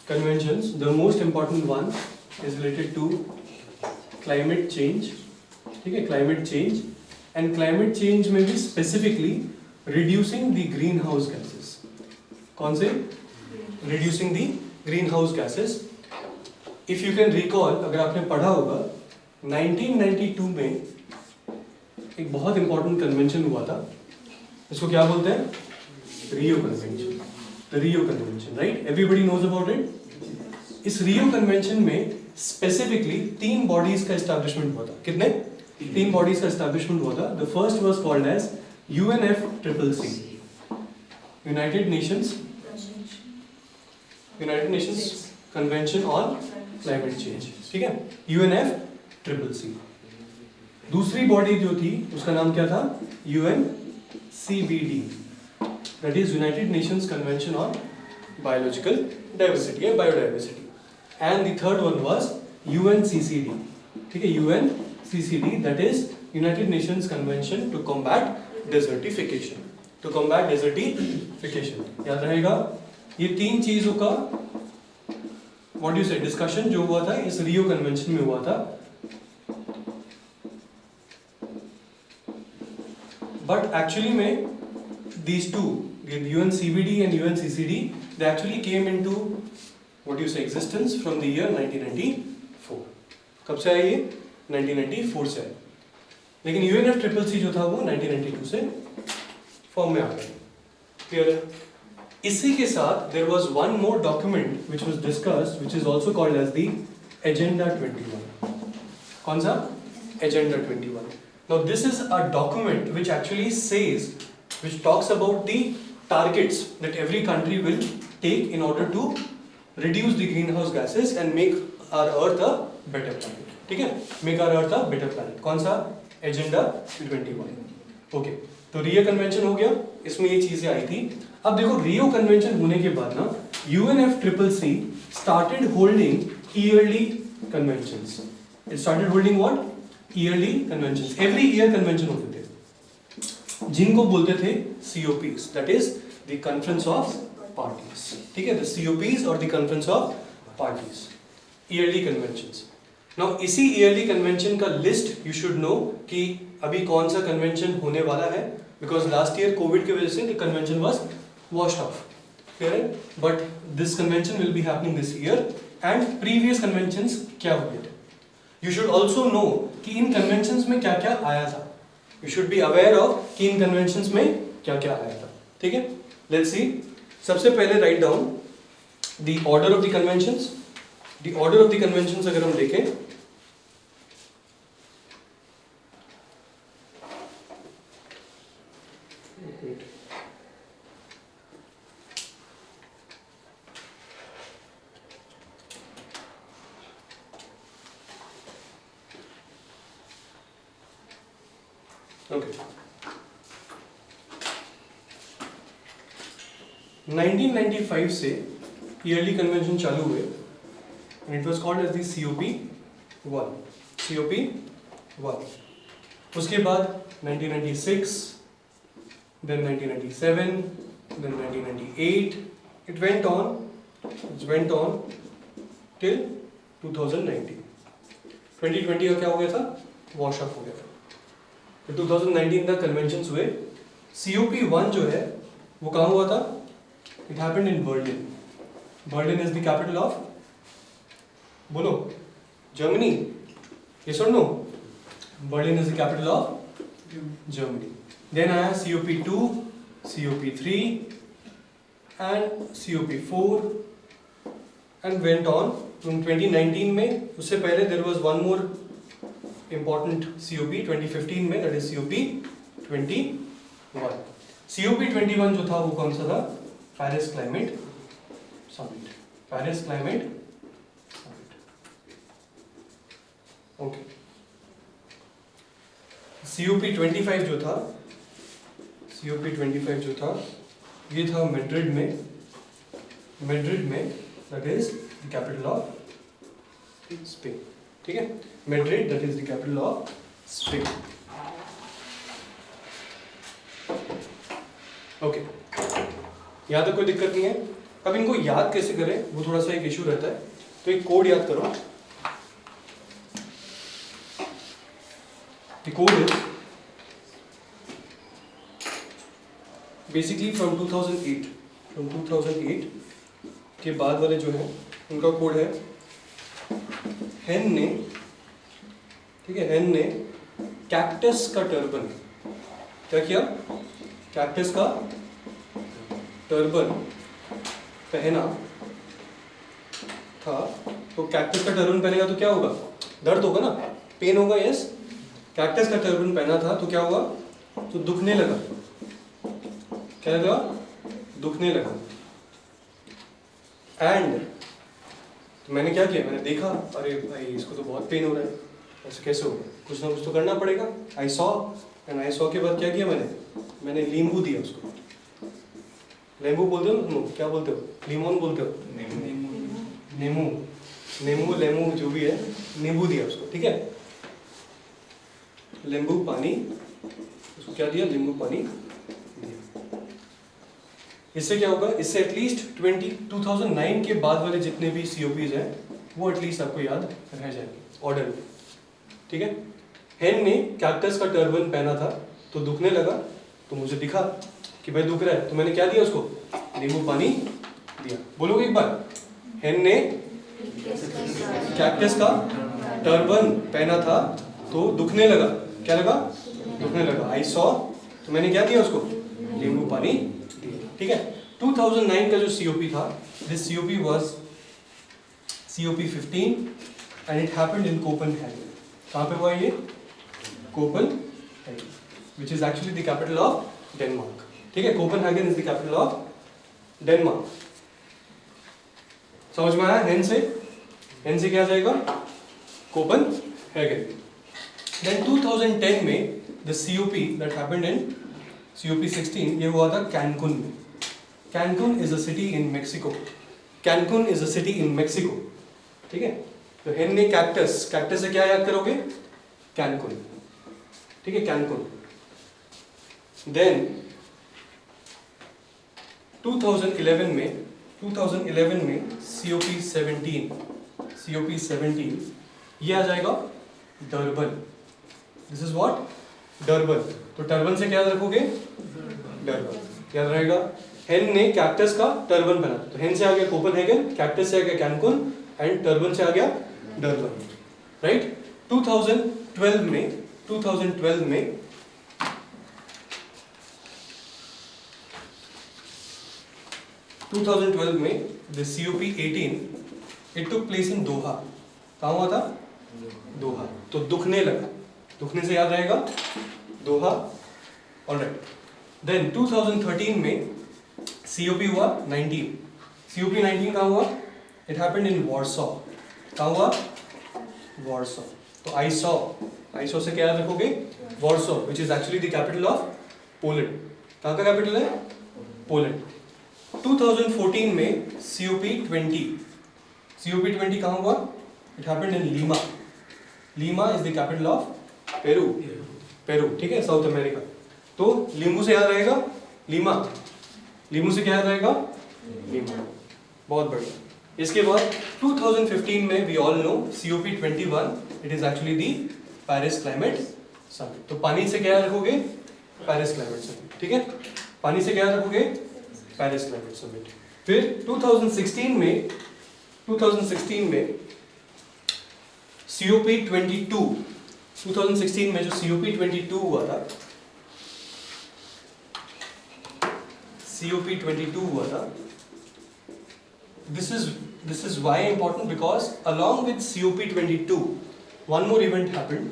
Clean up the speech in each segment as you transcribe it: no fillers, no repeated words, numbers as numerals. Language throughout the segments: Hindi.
conventions, the most important one is related to climate change. ठीक है, climate change, and climate change में भी specifically reducing the greenhouse gases. कौन से? Reducing the greenhouse gases. If you can recall, अगर आपने पढ़ा होगा 1992 में एक बहुत important convention हुआ था. इसको क्या बोलते हैं? Rio Convention. The Rio Convention, right? Everybody knows about it. इस Rio Convention में specifically 3 bodies का establishment हुआ था. कितने? 3 bodies का establishment हुआ था. The first was called as UNFCCC. United Nations Convention on Climate Change. ठीक है? UNFCCC. दूसरी बॉडी जो थी उसका नाम क्या था? UNCBD. That is United Nations Convention on Biological Diversity या Biodiversity. And the third one was UNCCD. ठीक है? UNCCD, that is United Nations Convention to combat desertification. To combat desertification. याद रहेगा? ये 3 चीजों का what do you say discussion जो हुआ था इस रियो कन्वेंशन में हुआ था. But actually में these two, the UNCBD and UNCCD, they actually came into what do you say existence from the year 1994. कब से आया ये? 1994 से आया. लेकिन UNFCCC जो था वो 1992 से फॉर्म में आ गया. क्लियर है? इसी के साथ there was one more document which was discussed, which is also called as the Agenda 21. कौन सा? Agenda 21. Now this is a document which actually says, which talks about the targets that every country will take in order to reduce the greenhouse gases and make our earth a better planet. ठीक है? Make our earth a better planet. कौन सा? Agenda 21. Okay. तो रियो कन्वेंशन हो गया, इसमें ये चीजें आई थी. अब देखो रियो कन्वेंशन होने के बाद ना UNFCCC started holding yearly conventions. It started holding what? Yearly conventions. Every year convention होते थे जिनको बोलते थे COPs, that is the Conference of Parties. ठीक है? The COPs or the Conference of Parties. Yearly conventions. Now इसी yearly convention का list you should know कि अभी कौन सा convention होने वाला है, because last year COVID की वजह से the convention was washed off. Clear है? But this convention will be happening this year and previous conventions क्या हुए थे. You should also know कि इन conventions में क्या क्या आया था. You should be aware of कि इन conventions में क्या क्या आया था. ठीक है? Let's see. सबसे पहले write down the order of the conventions. The order of the conventions अगर हम देखें, okay. 1995 से ईयरली कन्वेंशन चालू हुए and it was called as the COP1. COP1. उसके बाद 1996, then 1997, then 1998. It went on till 2019. 2020 का क्या हो गया था? वॉश ऑफ हो गया था. फिर 2019 तक कन्वेंशंस हुए. COP1 जो है वो कहाँ हुआ था? It happened in Berlin. Berlin is the capital of, बोलो, Germany. Yes or no? Berlin is the capital of Germany. Then आया COP2, COP3 and COP4 and went on. From 2019 में, उससे पहले there was one more important COP 2015 में, that is COP21. COP21 जो था वो कौन सा था? Paris Climate Summit. Paris Climate Summit. Okay. COP25 जो था, ये था मैड्रिड में, that is the capital of Spain. ठीक है? Madrid, that is the capital of Spain. Okay. यहाँ तक कोई दिक्कत नहीं है. अब इनको याद कैसे करें वो थोड़ा सा एक इशू रहता है, तो एक कोड याद करो। The code is basically from 2008 के बाद वाले जो है उनका कोड है, हेन ने, ठीक है, हेन ने कैक्टस का टर्बन, क्या किया, कैक्टस का टर्बन पहना था। तो कैक्टस का टर्बन पहनेगा तो क्या होगा, दर्द होगा ना, पेन होगा, यस। कैक्टस का टर्बन पहना था तो क्या हुआ, तो दुखने लगा, क्या लगा, दुखने लगा। एंड तो मैंने क्या किया, मैंने देखा, अरे भाई इसको तो बहुत पेन हो रहा है, ऐसे कैसे होगा, कुछ ना कुछ तो करना पड़ेगा। आई सॉ के बाद क्या किया मैंने नींबू दिया उसको। नींबू बोलते हो तुम, क्या बोलते हो, लीमोन बोलते हो, नींबू लेमू जो भी है, नींबू दिया उसको, ठीक है, नींबू पानी, उसको क्या दिया, नींबू पानी दिया। इससे क्या होगा, इससे एटलीस्ट 2009 के बाद वाले जितने भी COPs हैं वो एटलीस्ट आपको याद रह जाएंगे ऑर्डर में, ठीक है। हेन ने कैक्टस का टर्बन पहना था तो दुखने लगा, तो मुझे दिखा कि भाई दुख रहा है, तो मैंने क्या दिया उसको, नींबू पानी दिया। बोलोगे एक बार, हेन ने कैक्टस का टर्बन पहना था तो दुखने लगा, क्या लगा, दुखने लगा। आई सॉ, तो मैंने क्या दिया उसको, नींबू पानी दिया, ठीक है। 2009 का जो COP था, this COP was COP 15 and it happened in Copenhagen. कहाँ पे हुआ ये, Copenhagen, which is actually the capital of Denmark, ठीक है। Copenhagen is the capital of Denmark. समझ में आया, हेन से क्या जाएगा, कोपेनहेगन। Then 2010 में the COP that happened in COP 16 ये हुआ था कैनकुन में। Cancun is a city in Mexico. Cancun is a city in Mexico, ठीक है। तो हेन ने कैक्टस से क्या याद करोगे, कैनकुन, ठीक है, कैनकुन। Then 2011 में COP 17 ये आ जाएगा Durban. This is what, Durban. तो टर्बन से क्या याद रखोगे, डरबन याद रहेगा। हेन ने कैक्टस का टर्बन पहना, तो हेन से आ गया कोपेनहेगन, कैक्टस से आ गया कैनकुन एंड टर्बन से आ गया डरबन, राइट। 2012 में the COP 18 it took place in Doha. कहाँ हुआ था, दोहा। तो दुखने लगा, दुखने से याद रहेगा दोहा, ऑलराइट। देन 2013 में COP हुआ 19। COP 19 कहाँ हुआ, इट हैपेंड इन वॉर्सो। कहाँ हुआ, वॉर्सो। तो आई सॉ से क्या याद रखोगे, Warsaw, which is actually the capital of Poland. कहाँ का कैपिटल है, पोलैंड। 2014 में COP 20 कहाँ हुआ, it happened in Lima. Lima is the capital of Peru, ठीक है, साउथ अमेरिका। तो लींबू से याद रहेगा लीमा, लींबू से क्या याद रहेगा, लीमा, बहुत बढ़िया। इसके बाद 2015 में we all know COP 21 it is actually the Paris climate summit. तो पानी से क्या याद रखोगे, पेरिस क्लाइमेट समिट, ठीक है, पानी से क्या याद रखोगे, पेरिस क्लाइमेट समिट। फिर 2016 में COP 22, 2016 में जो COP 22 हुआ था, COP 22 हुआ था, this is why important, because along with COP 22 one more event happened,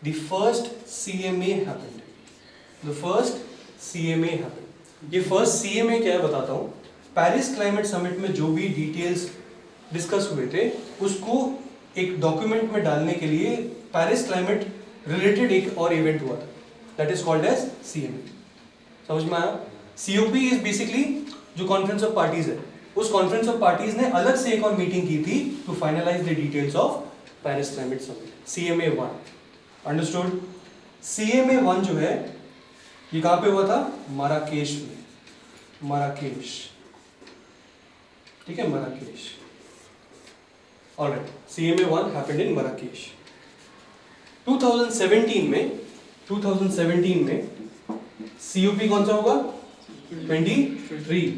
the first CMA happened, the first CMA happened। ये first CMA क्या है बताता हूँ। पेरिस क्लाइमेट समिट में जो भी डिटेल्स डिस्कस हुए थे उसको एक डॉक्यूमेंट में डालने के लिए पेरिस क्लाइमेट रिलेटेड एक और इवेंट हुआ था, that is called as CMA। समझ में आया। COP इज बेसिकली जो कॉन्फ्रेंस ऑफ पार्टीज है, उस कॉन्फ्रेंस ऑफ पार्टीज ने अलग से एक और मीटिंग की थी to finalize the details of Paris climate summit, CMA 1। Understood. CMA 1 जो है ये कहाँ पे हुआ था, माराकेश में, माराकेश। ठीक है, Marrakesh. Alright, CMA 1 happened in Marrakesh. 2017 में COP कौन सा होगा? 23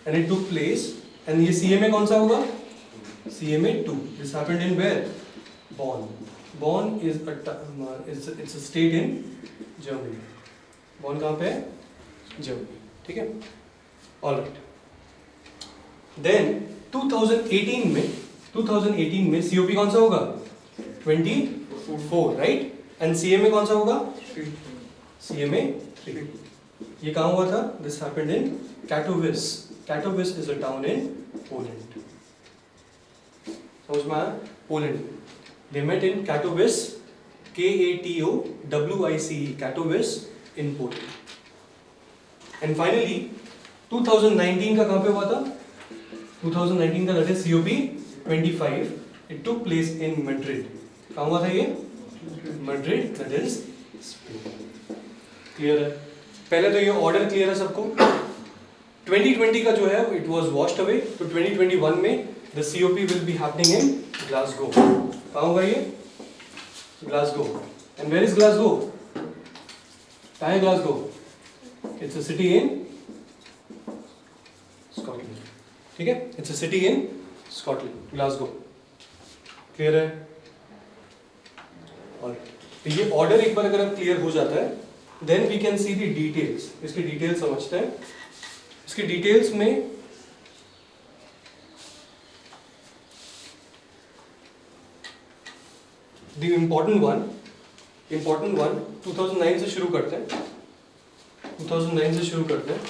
and it took place, and ये CMA कौन सा होगा? CMA 2। This happened in where? Bonn. Bonn is it's a state in Germany. Bonn कहाँ पे है? Germany, ठीक है? All right. Then 2018 में COP कौन सा होगा? 24, right? And CMA कौन सा होगा? CMA 3. ये कहाँ हुआ था? This happened in Katowice. Katowice is a town in Poland. समझ में आया? Poland. They met in Katowice, Katowice, Katowice in Poland. And finally, 2019 का कहाँ पे हुआ था? 2019 का that is COP 25. It took place in Madrid. कहाँ हुआ था ये? Madrid, that is Spain. Clear है? पहले तो ये order clear है सबको? 2020 का जो है it was washed away. तो 2021 में the COP will be happening in Glasgow. कहाँ होगा ये? Glasgow. And where is Glasgow? कहाँ है Glasgow? It's a city in Scotland. ठीक है? It's a city in Scotland. Glasgow. Clear है? Alright. तो ये order एक बार अगर अब clear हो जाता है, then we can see the details. इसके details समझते हैं. इसके details में The important one 2009 से शुरू करते हैं। 2009 से शुरू करते हैं।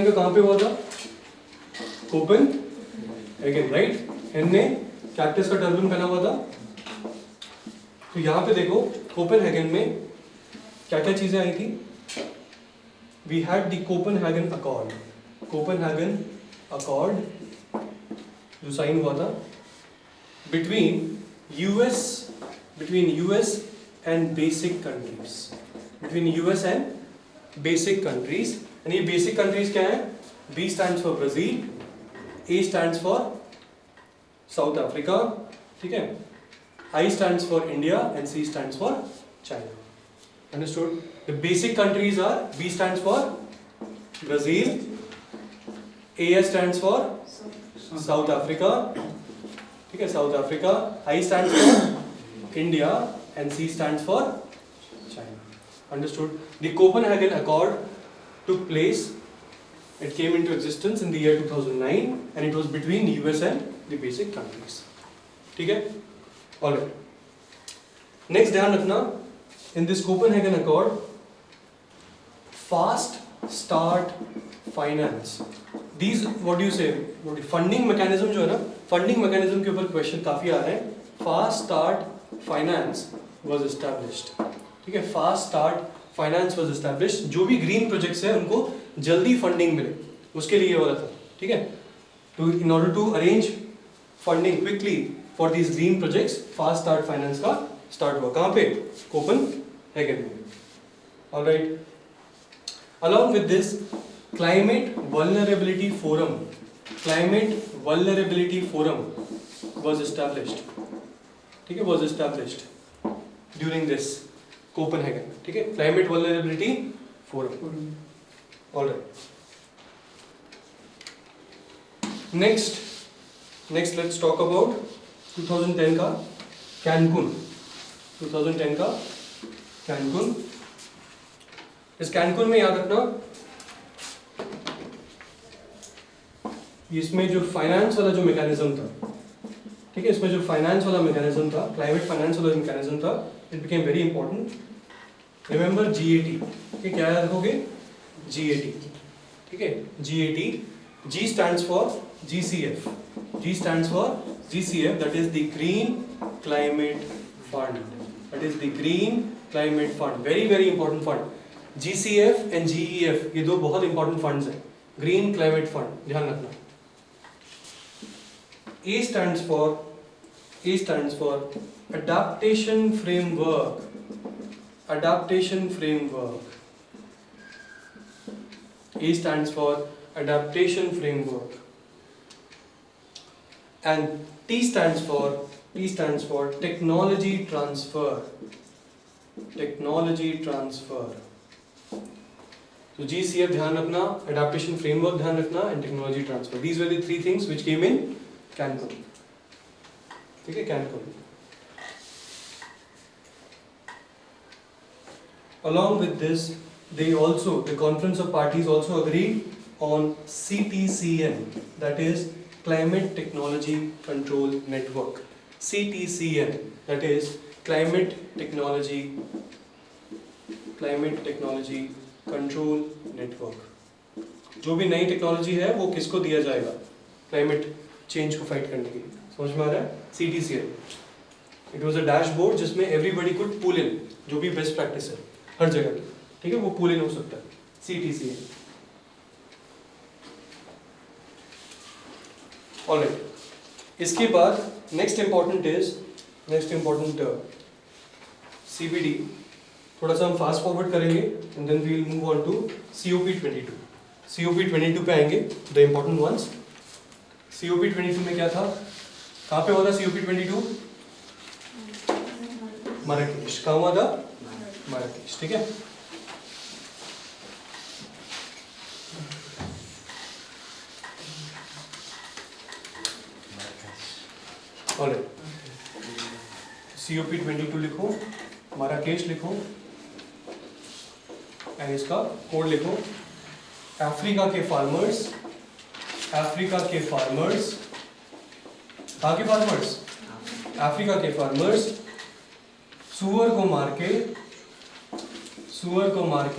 का कहाँ पे हुआ था? Copenhagen, right? इनने कैक्टस का टर्बन पहना हुआ था। तो यहाँ पे देखो कोपेनहेगन में क्या क्या चीजें आई थी? We had the Copenhagen Accord. Copenhagen Accord जो साइन हुआ था between US and basic countries. Between US and basic countries. And ये basic countries क्या हैं? B stands for Brazil, A stands for South Africa, ठीक है? I stands for India and C stands for China. Understood? The basic countries are B stands for Brazil, A stands for South Africa, ठीक है? South Africa, I stands for India and C stands for China. Understood? The Copenhagen Accord took place. It came into existence in the year 2009 and it was between US and the basic countries. ठीक है? All right. Next ध्यान रखना, in this Copenhagen Accord, fast start finance. These what do you say? Funding mechanism जो है ना, funding mechanism के ऊपर question काफी आ रहे हैं. Fast start finance was established. ठीक है? Fast start finance was established. जो भी green projects है उनको जल्दी funding मिले, उसके लिए ये वाला था. ठीक है? To in order to arrange funding quickly for these green projects, fast start finance का start हुआ. कहाँ पे? Copenhagen में. All right. Along with this, Climate Vulnerability Forum was established. ठीक है? Was established during this Copenhagen. ठीक है? Climate Vulnerability Forum. All right. Next, let's talk about 2010 का Cancun. 2010 का Cancun. इस कैनकुन में याद रखना, इसमें जो फाइनेंस वाला जो मैकेनिज्म था, ठीक है? इसमें जो फाइनेंस वाला मैकेनिज्म था, क्लाइमेट फाइनेंस वाला मैकेनिज्म था, it became very important. Remember GAT. ठीक है? क्या याद रखोगे? GAT. ठीक है? GAT. G stands for GCF. G stands for GCF. That is the Green Climate Fund. That is the Green Climate Fund. Very very important fund. GCF and GEF ये दो बहुत इंपॉर्टेंट फंड्स हैं. ग्रीन क्लाइमेट फंड ध्यान रखना. A stands for A stands for adaptation framework. Adaptation framework. A stands for adaptation framework. And T stands for technology transfer. Technology transfer. So GCF ध्यान रखना, adaptation framework ध्यान रखना, and technology transfer. These were the three things which came in Cancun. ठीक है, Cancun. Along with this, the Conference of Parties also agreed on CTCN, that is Climate Technology Control Network. CTCN, that is Climate Technology control network. जो भी नई टेक्नोलॉजी है वो किसको दिया जाएगा क्लाइमेट चेंज को फाइट करने के लिए. समझ में आ रहा है? CTCN. It was a dashboard जिसमें एवरीबॉडी कुड पुल इन, जो भी बेस्ट प्रैक्टिस है हर जगह की, ठीक है, वो पुल इन हो सकता है. CTCN. ऑलराइट, इसके बाद नेक्स्ट इंपॉर्टेंट CBD. थोड़ा सा हम फास्ट फॉरवर्ड करेंगे and then we will move on to COP22. COP22 पे आएंगे, द इम्पोर्टेंट वंस. COP22 में क्या था, कहाँ पे हुआ था COP22? मराकेश. कहाँ हुआ था? मराकेश. ठीक है. ऑलराइट, COP22 लिखो, मराकेश लिखो, एंड इसका कोड लिखो. अफ्रीका के फार्मर्स, अफ्रीका के फार्मर्स सुअर को मार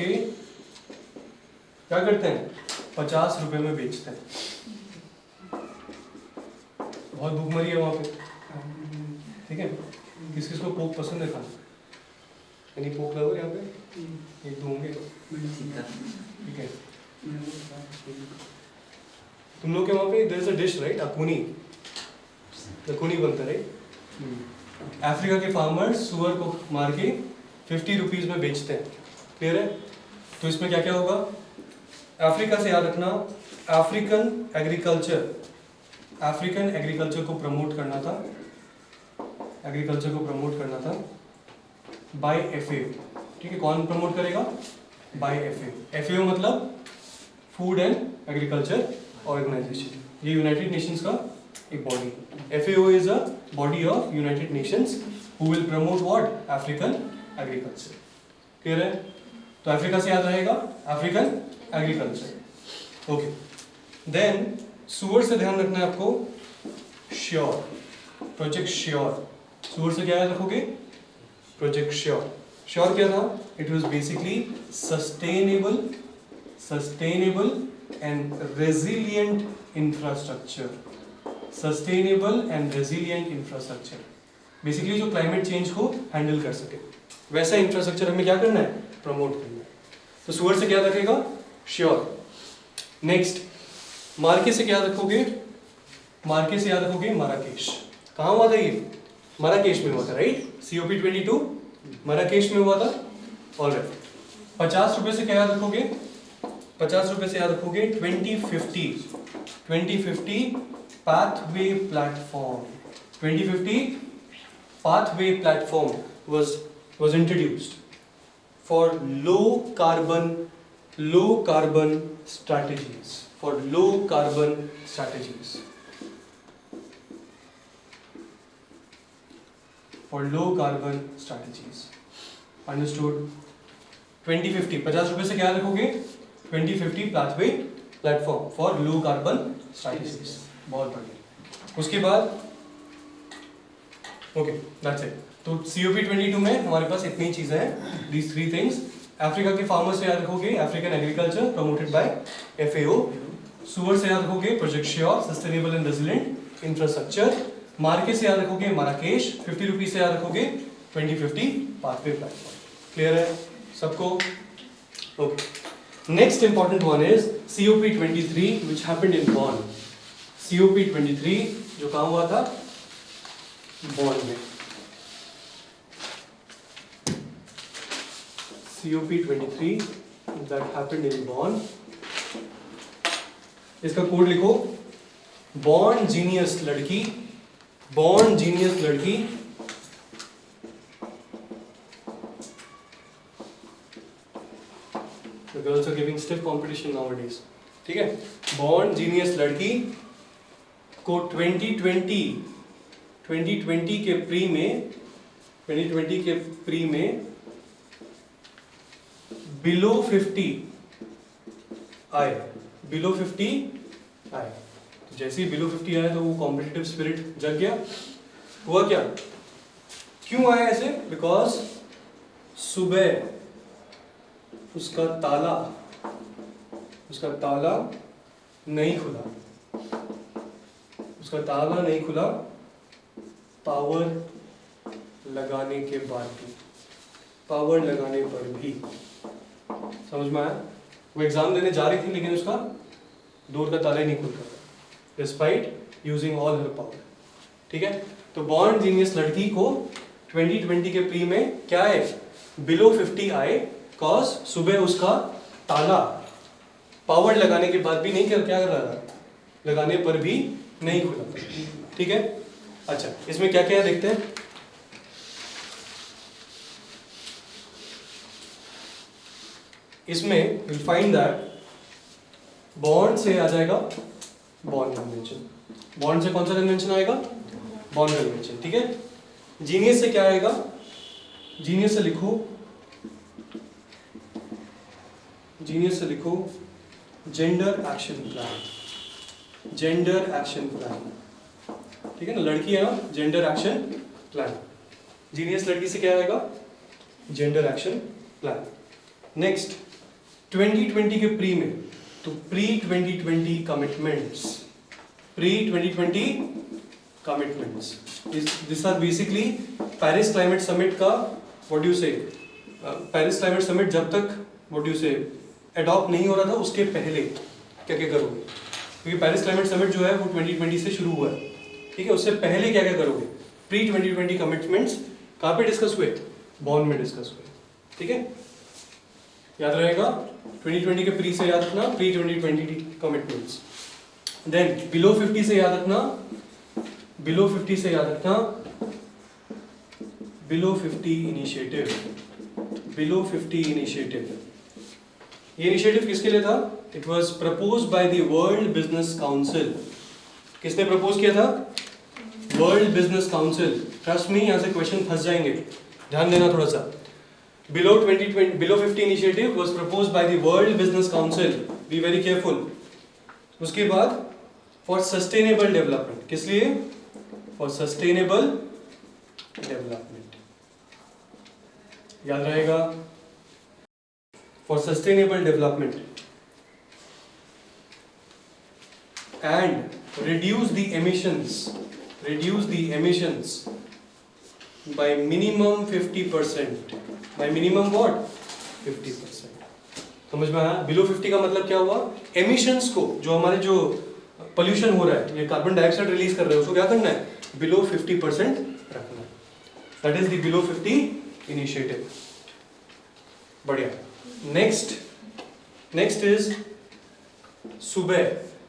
के क्या करते हैं? 50 रुपए में बेचते हैं. बहुत भूखमरी है वहां पे. ठीक है, किस किस को पोक पसंद है खाना? यानी पोक लवर यहाँ पे एक दो होंगे. ठीक है, तुम लोग के वहाँ पे there is a dish right, akhuni बनता है राइट. अफ्रीका के फार्मर्स सुअर को मार के 50 रुपीज में बेचते हैं. क्लियर है? तो इसमें क्या क्या होगा? अफ्रीका से याद रखना, अफ्रीकन एग्रीकल्चर को प्रमोट करना था, बाय FAO. ठीक है, कौन प्रमोट करेगा? By FAO. FAO मतलब फूड एंड एग्रीकल्चर ऑर्गेनाइजेशन. ये यूनाइटेड नेशंस का एक body. FAO is a body of United Nations who will promote what? African agriculture. Clear है? तो अफ्रीका से याद रहेगा अफ्रीकन एग्रीकल्चर. ओके, देन सुअर से ध्यान रखना है आपको, श्योर, प्रोजेक्ट श्योर. सुअर से क्या याद रखोगे? Project sure. श्योर क्या था? It was basically sustainable and resilient infrastructure. Basically जो क्लाइमेट चेंज को हैंडल कर सके वैसा इंफ्रास्ट्रक्चर हमें क्या करना है? प्रमोट करना है. तो सुअर से क्या रखेगा? श्योर. नेक्स्ट, मार्के से क्या रखोगे? मार्के से याद रखोगे मराकेश. कहाँ हुआ था ये? मराकेश में हुआ था राइट. COP22 मराकेश में हुआ था. ऑलराइट, 50 रुपए से क्या याद रखोगे? 50 रुपए से याद रखोगे 2050 pathway platform. 2050 pathway platform was introduced for low carbon strategies. Understood? 2050 50 रुपए से क्या रखोगे? 2050 pathway platform for low carbon strategies. बहुत बढ़िया. उसके बाद ओके, दैट्स इट. तो COP22 में हमारे पास इतनी चीजें हैं, these three things. अफ्रीका के फार्मर्स से याद रखोगे African agriculture promoted by FAO. सुअर से याद रखोगे project sure, sustainable and resilient infrastructure. मार्के से याद रखोगे मराकेश. 50 रुपीज से याद रखोगे 2050 पाथवे प्लेटफॉर्म. क्लियर है सबको? Okay, next important one is COP23 which happened in Bonn. COP23 जो कहाँ हुआ था? बॉन्ड में COP23 that happened in Bonn. इसका कोड लिखो, बॉन्ड जीनियस लड़की, बॉन्ड जीनियस लड़की The girls are giving stiff competition nowadays. ठीक है, बॉन्ड जीनियस लड़की को 2020 के प्री में बिलो 50 आए, बिलो 50 आए। तो जैसे ही बिलो 50 आया तो वो कॉम्पिटिटिव स्पिरिट जग गया। हुआ क्या, क्यों आया ऐसे? बिकॉज सुबह उसका ताला नहीं खुला, उसका ताला नहीं खुला पावर लगाने के बाद भी, पावर लगाने पर भी। समझ में आया? वो एग्जाम देने जा रही थी लेकिन उसका डोर का ताला ही नहीं खुल रहा था, डिस्पाइट यूजिंग ऑल हर पावर। ठीक है, तो बॉन्ड जीनियस लड़की को 2020 के प्री में क्या है, बिलो 50 आए, कॉज सुबह उसका ताला पावर लगाने के बाद भी नहीं क्या कर रहा था, लगाने पर भी नहीं खुला। ठीक है, अच्छा इसमें क्या क्या देखते हैं। इसमें विल फाइंड दैट बॉन्ड से आ जाएगा बॉन्ड कन्वेंशन, बॉन्ड से कौन सा कन्वेंशन आएगा, बॉन्ड कन्वेंशन। ठीक है, जीनियस से क्या आएगा, जीनियस से लिखो, जीनियस से लिखो gender action plan, gender action plan. ठीक है ना, लड़की है ना, जेंडर एक्शन प्लान। जीनियस लड़की से क्या आएगा, जेंडर एक्शन प्लान। नेक्स्ट 2020 के प्री में, तो pre 2020 commitments, pre 2020 commitments, this are basically Paris climate summit का, what do you say, Paris climate summit जब तक what do you say adopt नहीं हो रहा था उसके पहले क्या क्या करोगे, क्योंकि पेरिस क्लाइमेट समिट जो है वो 2020 से शुरू हुआ है। ठीक है, उससे पहले क्या क्या करोगे, प्री 2020 कमिटमेंट्स कहाँ पे डिस्कस हुए, बॉन्ड में डिस्कस हुए। ठीक है, याद रहेगा, 2020 के प्री से याद रखना प्री 2020 कमिटमेंट्स। देन बिलो 50 से याद रखना, बिलो 50 से याद रखना बिलो 50 इनिशिएटिव, बिलो 50 इनिशिएटिव। ये इनिशिएटिव किसके लिए था, it was proposed by the world business council. किसने प्रपोज किया था, world business council. Trust me, यहाँ से क्वेश्चन फंस जाएंगे, ध्यान देना थोड़ा सा। Below 50 initiative was proposed by the World Business Council. Be very careful. उसके बाद for sustainable development. किस लिए? For sustainable development. याद रहेगा, for sustainable development and reduce the emissions by minimum 50%. By minimum what? 50%. समझ में आया? बिलो 50 का मतलब क्या हुआ, एमिशंस को, जो हमारे जो पोल्यूशन हो रहा है, ये कार्बन डाइऑक्साइड रिलीज कर रहे हैं, उसको क्या करना है, बिलो 50% रखना है। That is the below 50 initiative. बढ़िया। नेक्स्ट इज सुबह,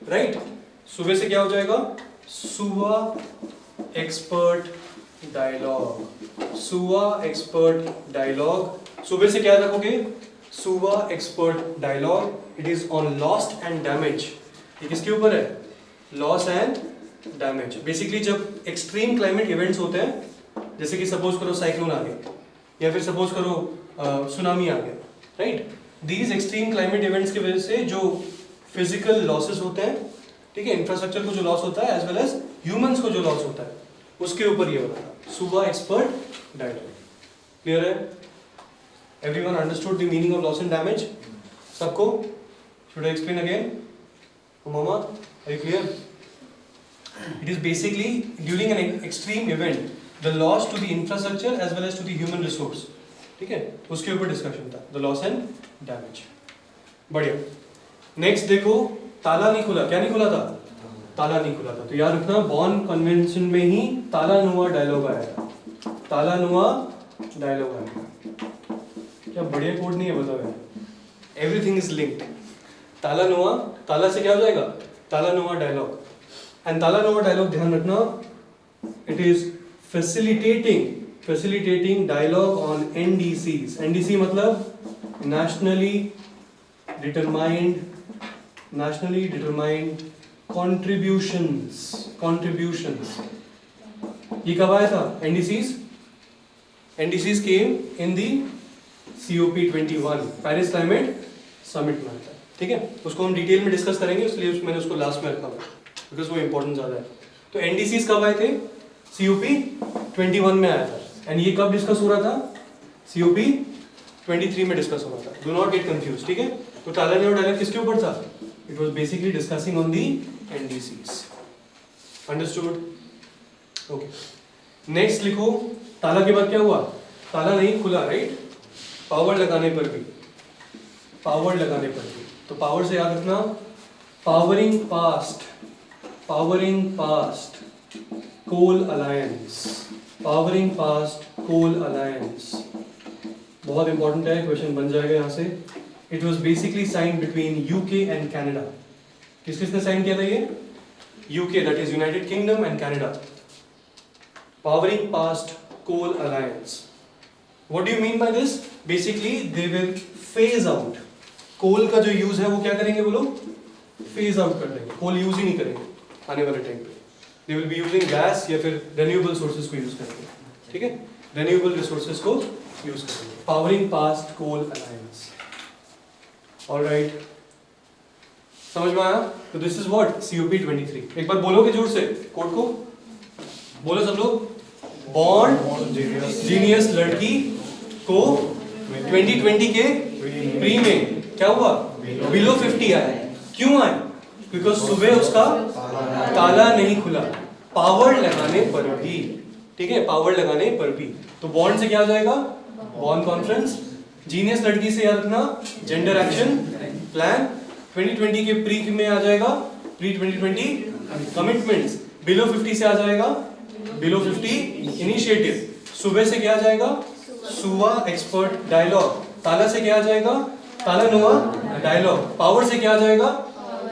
राइट? सुबह से क्या हो जाएगा, सुबह एक्सपर्ट डायलॉग, सुबह एक्सपर्ट डायलॉग। सुबह से क्या रखोगे, सुबह expert dialogue. It is on loss and damage. ये किसके ऊपर है, लॉस एंड डैमेज। बेसिकली जब एक्सट्रीम क्लाइमेट इवेंट्स होते हैं, जैसे कि सपोज करो साइक्लोन आ गया, या फिर सपोज करो सुनामी आ गया, right? These extreme climate events की वजह से जो फिजिकल लॉसेस होते हैं, ठीक है, इंफ्रास्ट्रक्चर को जो लॉस होता है, एज वेल एज ह्यूमंस को जो लॉस होता है, उसके ऊपर ये होता है सुबह एक्सपर्ट डायलॉग। क्लियर है? Everyone understood the meaning of loss and damage? सबको? Should I explain again? मामा, are you clear? It is basically during an extreme event the loss to the infrastructure as well as to the human resource, ठीक है, उसके ऊपर डिस्कशन था, द लॉस एंड डैमेज। बढ़िया। नेक्स्ट देखो, ताला नहीं खुला। क्या नहीं खुला था? ताला नहीं खुला था। तो याद रखना बॉर्न कन्वेंशन में ही ताला नुआ डायलॉग आएगा, ताला नुआ डायलॉग आएगा। क्या बढ़िया कोड नहीं है बताओ यार, एवरीथिंग इज लिंक्ड। ताला नुआ, ताला से क्या हो जाएगा, ताला नुआ डायलॉग। एंड ताला नुआ डायलॉग ध्यान रखना, it is facilitating dialogue on NDCs। NDC मतलब nationally determined contributions। ये कब आया था NDCs? NDCs came in the COP21 Paris climate summit में आता है, ठीक है। उसको हम डिटेल में डिस्कस करेंगे, इसलिए मैंने उसको लास्ट में रखा हुआ बिकॉज वो इंपॉर्टेंट ज्यादा है। तो NDCs कब आए थे? COP21 में आया था। एंड ये कब डिस्कस हो रहा था? COP23 में डिस्कस हो रहा था। डू नॉट गेट कंफ्यूज, ठीक है। तो ताला नुआ डायलॉग किसके ऊपर था? It was basically discussing on the NDCs। Understood? Okay, next लिखो, ताला के बाद क्या हुआ? ताला नहीं खुला, राइट? पावर लगाने पर भी, तो पावर से याद रखना पावरिंग पास्ट कोल अलायंस, बहुत इंपॉर्टेंट है, क्वेश्चन बन जाएगा यहाँ से। It was basically sign between UK and Canada. किसने साइन किया था ये? UK, that is United Kingdom and Canada. Powering past coal alliance, what do you mean by this? Basically they will phase out, coal का जो यूज है वो क्या करेंगे वो लोग? फेज आउट कर देंगे, कोल यूज ही नहीं करेंगे आने वाले टाइम पे। They will be using gas या फिर रेन्यूएबल सोर्सेज को यूज करेंगे, ठीक है, रेन्यूएबल रिसोर्सेज को यूज करेंगे। Powering past coal alliance, alright, समझ में आया? तो दिस इज व्हाट COP23। एक बार बोलोगे जोर से कोड को, बोलो सब लोग। बॉन्ड जीनियस लड़की को 2020 के प्री में क्या हुआ? बिलो 50 आया। क्यों आया? बिकॉज सुबह उसका ताला नहीं खुला, पावर लगाने पर भी, ठीक है, पावर लगाने पर भी। तो बॉन्ड से क्या हो जाएगा? Bond conference. जीनियस लड़की से याद रखना जेंडर एक्शन प्लान। 2020 के प्री में आ जाएगा प्री 2020 कमिटमेंट्स। बिलो 50 से आ जाएगा बिलो 50 इनिशिएटिव। सुबह से क्या आ जाएगा? सुवा एक्सपर्ट डायलॉग। ताला से क्या आ जाएगा? ताला नुआ डायलॉग। पावर से क्या आ जाएगा?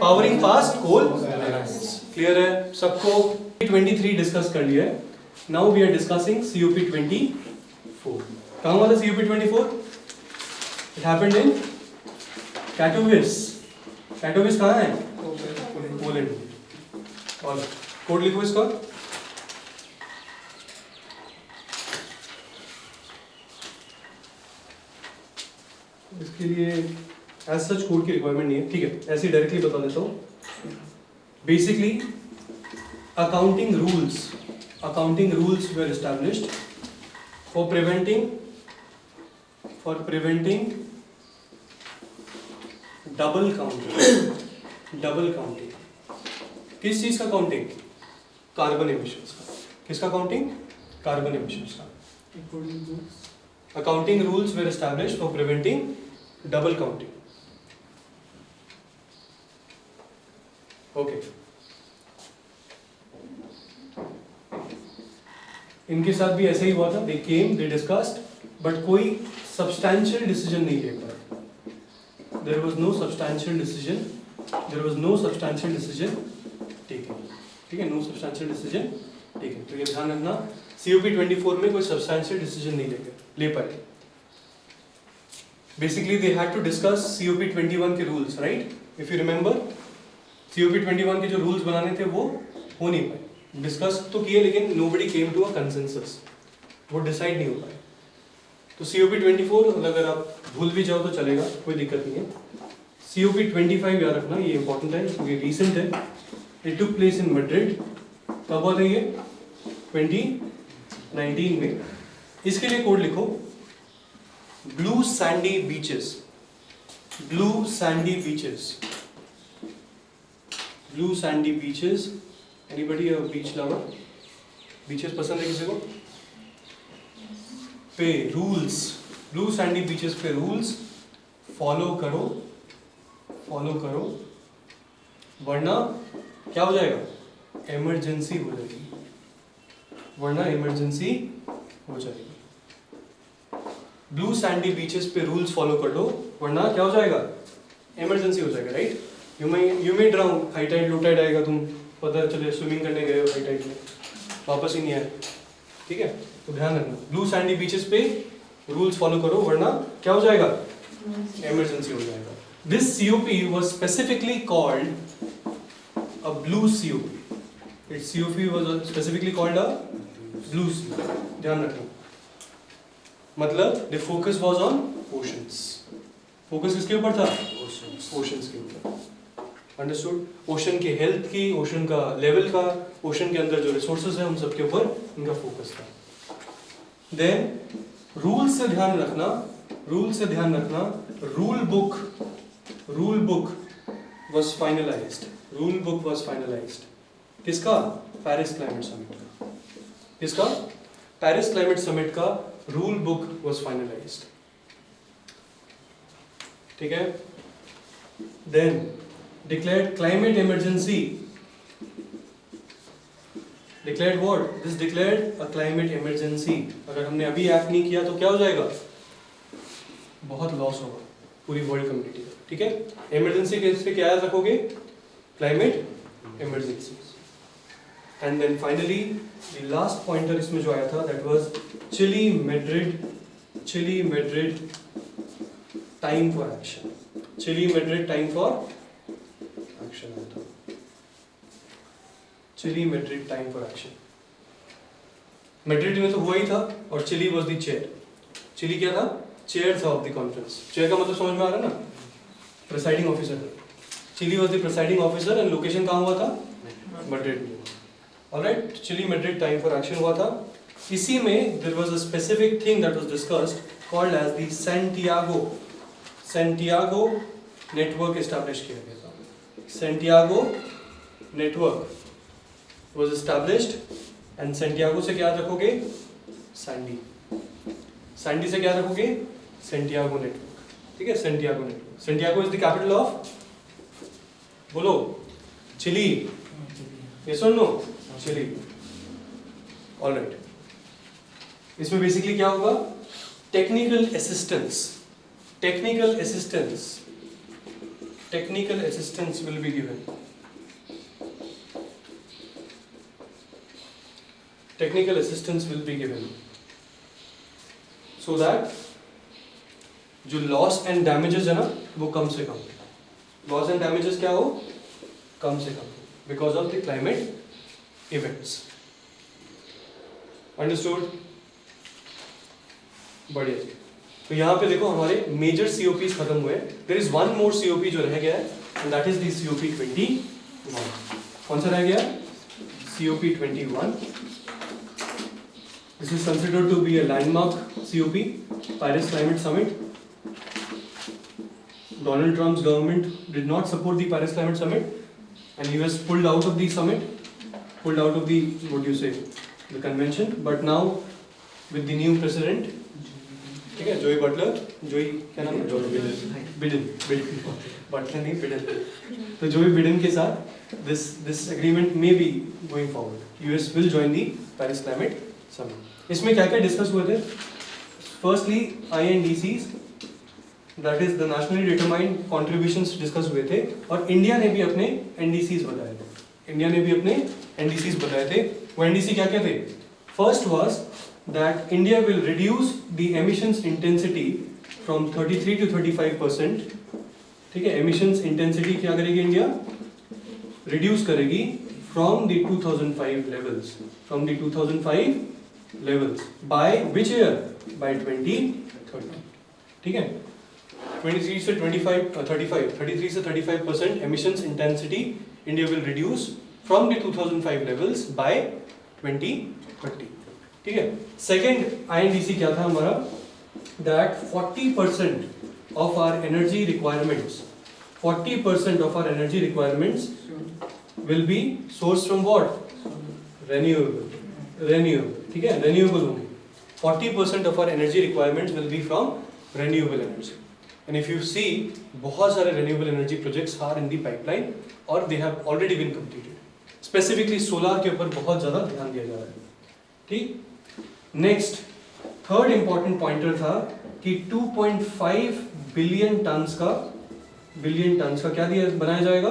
Powering past coal alliance. Clear है सबको? 23 डिस्कस कर लिया है। Now we are discussing COP24। कहाँ हुआ था COP24? It happened in कैटोविस। कैटोविस कहाँ है? पोलैंड। और कोड लिखो इसका। इसके लिए एज सच कोड की रिक्वायरमेंट नहीं है, ठीक है, ऐसे डायरेक्टली बता देता हूँ। Basically accounting rules were established for preventing double counting। किस चीज का काउंटिंग? कार्बन एमिशंस का। किसका काउंटिंग? कार्बन एमिशंस का। Accounting rules were established for preventing double counting। Okay, इनके साथ भी ऐसा ही हुआ था। They came, they discussed, but कोई सब्सटैंशियल डिसीजन नहीं ले पाए। There was no substantial decision taken, ठीक है, नो सब्सटैंशियल डिसीजन टेकन। तो ये ध्यान रखना, COP24 में कोई सब्सटैंशियल डिसीजन नहीं ले पाए। Basically they had to discuss COP21 के rules, right? If you remember, COP21 के जो रूल्स बनाने थे वो हो नहीं पाए। डिस्कस तो किए लेकिन nobody came to a consensus, वो डिसाइड नहीं हो पाए। तो COP24 अगर आप भूल भी जाओ तो चलेगा, कोई दिक्कत नहीं है। COP25 याद रखना, ये इंपॉर्टेंट है क्योंकि रिसेंट है। It took place in Madrid. कब हुआ था ये? 2019 में। इसके लिए कोड लिखो ब्लू सैंडी बीचेस। एनीबॉडी अ बीच लवर? बीचेस पसंद है किसी को? पे रूल्स, ब्लू सैंडी बीचेस पे रूल्स फॉलो करो, वरना क्या हो जाएगा? इमरजेंसी हो जाएगी, वरना इमरजेंसी हो जाएगी। ब्लू सैंडी बीचेस पे रूल्स फॉलो कर लो, वरना क्या हो जाएगा, इमरजेंसी हो जाएगा, right. You may drown, high tide low tide आएगा, तुम पता चले स्विमिंग करने गए हो हाई टाइड में, वापस ही नहीं आए, ठीक है। तो ध्यान रखना, ब्लू सैंडी बीचेस पे रूल्स फॉलो करो, वरना क्या हो जाएगा, इमरजेंसी हो जाएगा। This COP was specifically called a blue COP. Its COP was specifically called a blue COP. ध्यान रखना, मतलब the focus was on oceans. Focus किसके ऊपर था, ओशंस के ऊपर, अंडरस्टूड। ओशन के हेल्थ की, ओशन का लेवल का, ओशन के अंदर जो रिसोर्सेज है उन सब के ऊपर इनका फोकस था। देन रूल से ध्यान रखना, rule book was finalized, rule book was finalized। किसका, पेरिस क्लाइमेट समिट का, किसका, पेरिस क्लाइमेट समिट का रूल बुक was finalized, ठीक है। Then declared climate emergency, declared what, this declared a climate emergency. अगर हमने अभी एक्ट नहीं किया तो क्या हो जाएगा, बहुत लॉस होगा पूरी वर्ल्ड कम्युनिटी का, ठीक है। इमरजेंसी केस पे क्या याद रखोगे, climate emergency. And then finally the last pointer इसमें जो आया था, that was Chile Madrid time for action, Chile Madrid time for action आया था, Chile Madrid time for action. Madrid में तो हुआ ही था, और Chile was the chair, Chile क्या था, चेयर था ऑफ द कॉन्फ्रेंस। चेयर का मतलब समझ में आ रहा है ना, presiding officer. Chile was the presiding officer and location कहाँ हुआ था, मैड्रिड में। Alright, Chile Madrid time for action हुआ था। इसी में there was a specific thing that was discussed called as the Santiago network establish किया गया था। Santiago network was established, and Santiago से क्या रखोगे, सैंडी, सैंडी से क्या रखोगे, सैंटियागो नेटवर्क, ठीक है। Santiago network, Santiago is the capital of, बोलो, चिली, यस और नो, चिली। ऑलराइट, इसमें बेसिकली क्या होगा, technical assistance will be given, technical assistance will be given, so that जो लॉस एंड डैमेजेस है ना वो कम से कम, लॉस एंड डैमेजेस क्या हो, कम से कम, because of the climate events. Understood, बढ़िया जी। तो यहाँ पे देखो हमारे मेजर COPs खत्म हुए। There is one more COP जो रह गया है, and that is the COP 21। कौन सा रह गया, COP 21। This is considered to be a landmark COP, Paris Climate Summit. Donald Trump's government did not support the Paris Climate Summit, and US pulled out of the summit, pulled out of the, what do you say, the convention. But now with the new president, ठीक है, जोई बटलर, जोई क्या नाम है, बिडेन, बटलर नहीं, बिडेन। तो जोई बिडेन के साथ this agreement may be going forward. US will join the Paris Climate Summit. इसमें क्या क्या डिस्कस हुए थे, firstly INDCs, that is the nationally determined contributions discuss हुए थे, और इंडिया ने भी अपने NDCs बताए थे, इंडिया ने भी अपने NDCs बताए थे। वो NDC क्या क्या थे, first was that India will reduce the emissions intensity from 33 to 35%, ठीक है। एमिशंस इंटेंसिटी क्या करेगी इंडिया, रिड्यूस करेगी from the 2005 levels, from the 2005 levels by which year, by 2030, ठीक है। 23 से 35% emissions intensity India will reduce from the 2005 levels by 2030, ठीक है। Second INDC क्या था हमारा, that 40% of our energy requirements, 40% of our energy requirements will be sourced from what, renewable, ठीक है, renewable होंगे। 40% of our energy requirements will be from renewable energy. And if you see, बहुत सारे renewable energy projects are in the pipeline or they have already been completed. Specifically solar के ऊपर बहुत ज़्यादा ध्यान दिया जा रहा है। ठीक, नेक्स्ट थर्ड इंपॉर्टेंट पॉइंटर था कि 2.5 बिलियन टन्स का क्या दिया बनाया जाएगा,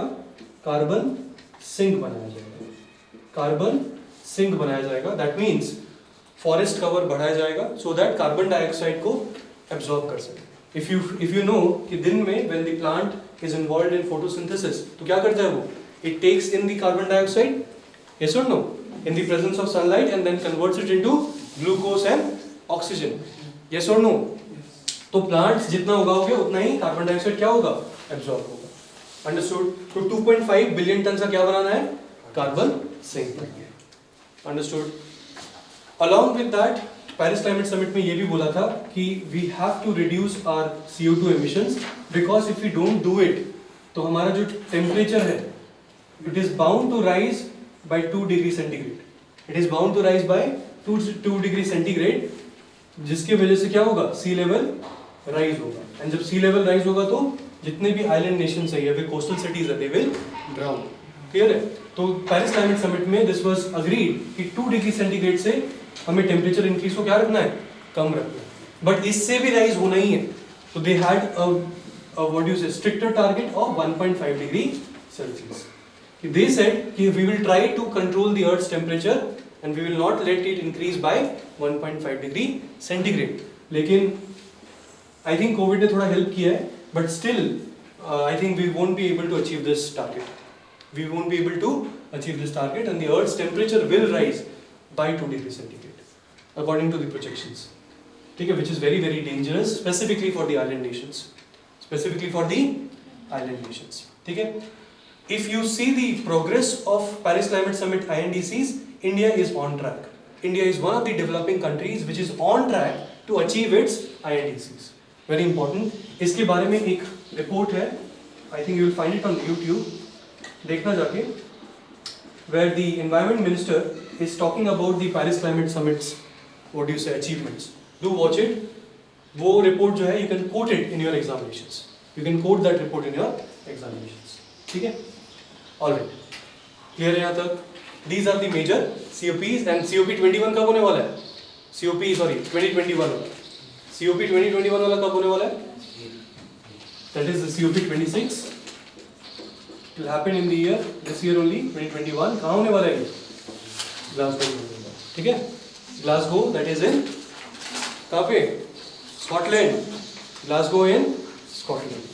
कार्बन सिंक बनाया जाएगा, कार्बन सिंक बनाया जाएगा। दैट मीन्स फॉरेस्ट कवर बढ़ाया जाएगा सो दैट कार्बन डाइऑक्साइड को एब्जॉर्ब कर सके। इफ यू नो कि दिन में when the plant is involved in photosynthesis तो क्या करता है वो, it takes in the carbon dioxide, yes और no, in the presence of sunlight and then converts it into glucose and oxygen, yes or no? तो प्लांट्स जितना उगाओगे उतना ही कार्बन डाइऑक्साइड क्या होगा, एब्जॉर्ब होगा, अंडरस्टूड। तो 2.5 बिलियन टन का क्या बनाना है, carbon sink, understood. Along with that Paris climate summit में ये भी बोला था कि we have to reduce our CO2 emissions because if we don't do it तो हमारा जो टेम्परेचर है it is bound to rise by 2 degree centigrade. It is bound to rise by 2 degree centigrade, जिसके वजह से क्या होगा, सी लेवल राइज होगा, एंड जब सी लेवल राइज होगा तो जितने भी आइलैंड नेशंस है या फिर कोस्टल सिटीज है दे विल ड्राउन। क्लियर है? तो पेरिस क्लाइमेट समिट में दिस वाज अग्रीड कि 2 डिग्री सेंटीग्रेड से हमें टेम्परेचर इंक्रीज को क्या रखना है, कम रखना है, बट इससे भी राइज होना ही है। तो दे हैड व्हाट यू से stricter target of 1.5 degree Celsius. They said कि we will try to control the Earth's temperature and we will not let it increase by 1.5 degree centigrade. लेकिन I think COVID ने थोड़ा help किया है, but still I think we won't be able to achieve this target. We won't be able to achieve this target, and the Earth's temperature will rise by 2 degree centigrade according to the projections. ठीक है, which is very very dangerous, specifically for the island nations. Specifically for the island nations. ठीक है? If you see the progress of Paris Climate Summit INDCs, India is on track. India is one of the developing countries which is on track to achieve its INDCs. Very important. इसके बारे में एक रिपोर्ट है, I think you will find it on YouTube. देखना जाके, where the Environment Minister is talking about the Paris Climate Summit's, what do you say, achievements. Do watch it. वो रिपोर्ट जो है, you can quote it in your examinations. You can quote that report in your examinations. ठीक है? Alright, clear है यहाँ तक? These are the major COPs and COP21 कब होने वाला है? COP sorry 2021 वाला। COP 2021 वाला कब होने वाला है? That is the COP26. It will happen in the year this year only 2021. कहाँ होने वाला है? Glasgow में होने वाला है। ठीक है? Glasgow that is in कहाँ पे? Scotland. Glasgow in Scotland.